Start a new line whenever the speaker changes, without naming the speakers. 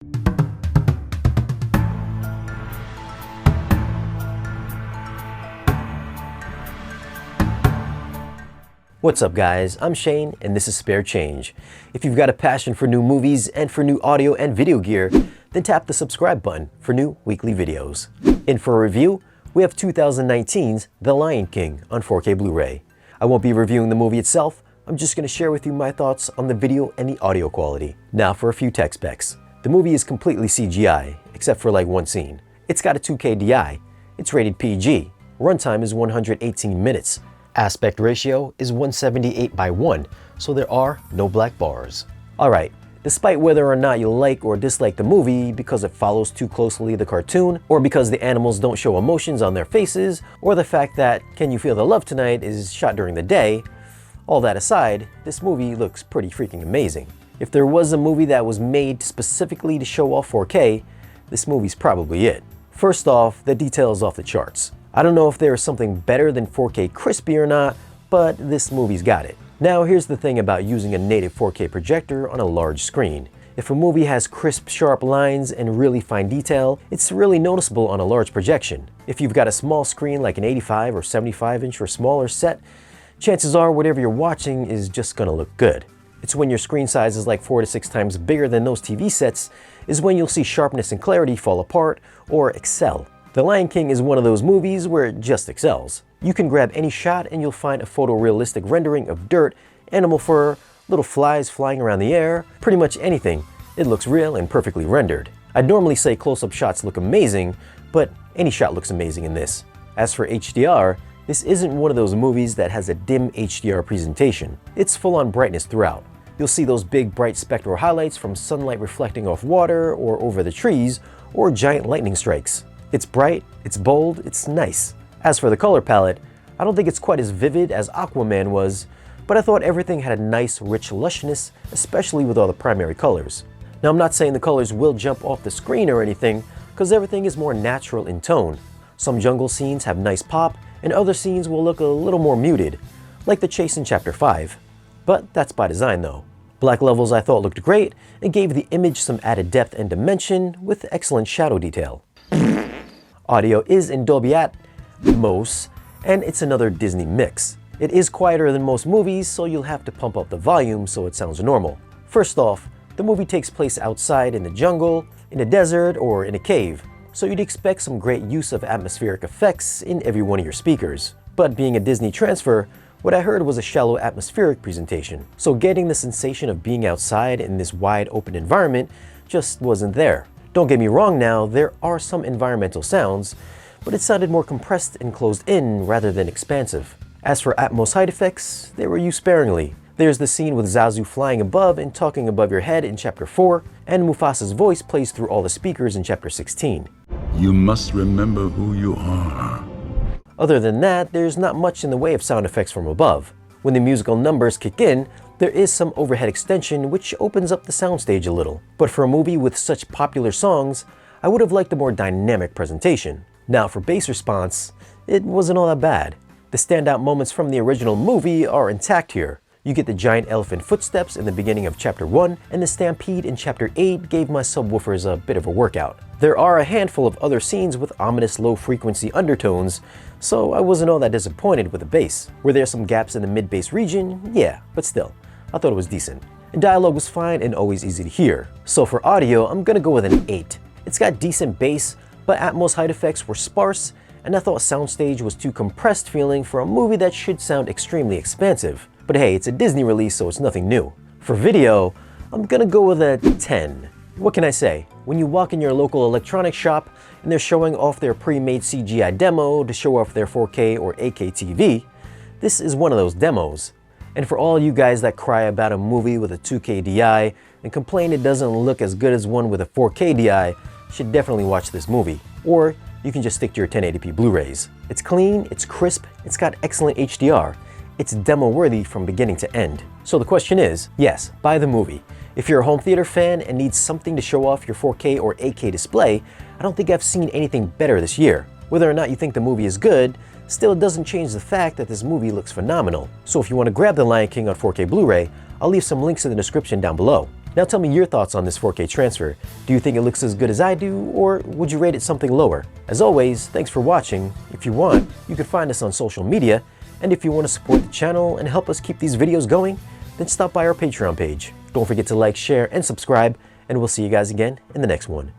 What's up guys, I'm Shane and this is Spare Change. If you've got a passion for new movies and for new audio and video gear, then tap the subscribe button for new weekly videos. In for a review, we have 2019's The Lion King on 4K Blu-ray. I won't be reviewing the movie itself, I'm just going to share with you my thoughts on the video and the audio quality. Now for a few tech specs. The movie is completely CGI, except for like one scene. It's got a 2K DI, it's rated PG, runtime is 118 minutes. Aspect ratio is 178:1, so there are no black bars. Alright, despite whether or not you like or dislike the movie because it follows too closely the cartoon, or because the animals don't show emotions on their faces, or the fact that Can You Feel the Love Tonight is shot during the day, all that aside, this movie looks pretty freaking amazing. If there was a movie that was made specifically to show off 4K, this movie's probably it. First off, the detail is off the charts. I don't know if there is something better than 4K crispy or not, but this movie's got it. Now here's the thing about using a native 4K projector on a large screen. If a movie has crisp, sharp lines and really fine detail, it's really noticeable on a large projection. If you've got a small screen like an 85 or 75 inch or smaller set, chances are whatever you're watching is just gonna look good. It's when your screen size is like 4 to 6 times bigger than those TV sets is when you'll see sharpness and clarity fall apart or excel. The Lion King is one of those movies where it just excels. You can grab any shot and you'll find a photorealistic rendering of dirt, animal fur, little flies flying around the air, pretty much anything. It looks real and perfectly rendered. I'd normally say close-up shots look amazing, but any shot looks amazing in this. As for HDR, this isn't one of those movies that has a dim HDR presentation. It's full-on brightness throughout. You'll see those big bright spectral highlights from sunlight reflecting off water or over the trees, or giant lightning strikes. It's bright, it's bold, it's nice. As for the color palette, I don't think it's quite as vivid as Aquaman was, but I thought everything had a nice, rich lushness, especially with all the primary colors. Now I'm not saying the colors will jump off the screen or anything, because everything is more natural in tone. Some jungle scenes have nice pop, and other scenes will look a little more muted, like the chase in Chapter 5. But that's by design though. Black levels I thought looked great, and gave the image some added depth and dimension with excellent shadow detail. Audio is in Dolby Atmos, and it's another Disney mix. It is quieter than most movies, so you'll have to pump up the volume so it sounds normal. First off, the movie takes place outside in the jungle, in a desert, or in a cave, so you'd expect some great use of atmospheric effects in every one of your speakers. But being a Disney transfer, what I heard was a shallow atmospheric presentation, so getting the sensation of being outside in this wide open environment just wasn't there. Don't get me wrong now, there are some environmental sounds, but it sounded more compressed and closed in rather than expansive. As for Atmos side effects, they were used sparingly. There's the scene with Zazu flying above and talking above your head in Chapter 4, and Mufasa's voice plays through all the speakers in Chapter 16.
You must remember who you are.
Other than that, there's not much in the way of sound effects from above. When the musical numbers kick in, there is some overhead extension which opens up the soundstage a little. But for a movie with such popular songs, I would have liked a more dynamic presentation. Now for bass response, it wasn't all that bad. The standout moments from the original movie are intact here. You get the giant elephant footsteps in the beginning of Chapter 1, and the stampede in Chapter 8 gave my subwoofers a bit of a workout. There are a handful of other scenes with ominous low-frequency undertones, so I wasn't all that disappointed with the bass. Were there some gaps in the mid-bass region? Yeah, but still, I thought it was decent. And dialogue was fine and always easy to hear. So for audio, I'm gonna go with an 8. It's got decent bass, but Atmos side effects were sparse, and I thought soundstage was too compressed feeling for a movie that should sound extremely expansive. But hey, it's a Disney release, so it's nothing new. For video, I'm gonna go with a 10. What can I say? When you walk in your local electronics shop and they're showing off their pre-made CGI demo to show off their 4K or 8K TV, this is one of those demos. And for all you guys that cry about a movie with a 2K DI and complain it doesn't look as good as one with a 4K DI, you should definitely watch this movie. Or you can just stick to your 1080p Blu-rays. It's clean, it's crisp, it's got excellent HDR. It's demo-worthy from beginning to end. So the question is, yes, buy the movie. If you're a home theater fan and need something to show off your 4K or 8K display, I don't think I've seen anything better this year. Whether or not you think the movie is good, still it doesn't change the fact that this movie looks phenomenal. So if you want to grab The Lion King on 4K Blu-ray, I'll leave some links in the description down below. Now tell me your thoughts on this 4K transfer. Do you think it looks as good as I do, or would you rate it something lower? As always, thanks for watching. If you want, you can find us on social media, and if you want to support the channel and help us keep these videos going, then stop by our Patreon page. Don't forget to like, share, and subscribe, and we'll see you guys again in the next one.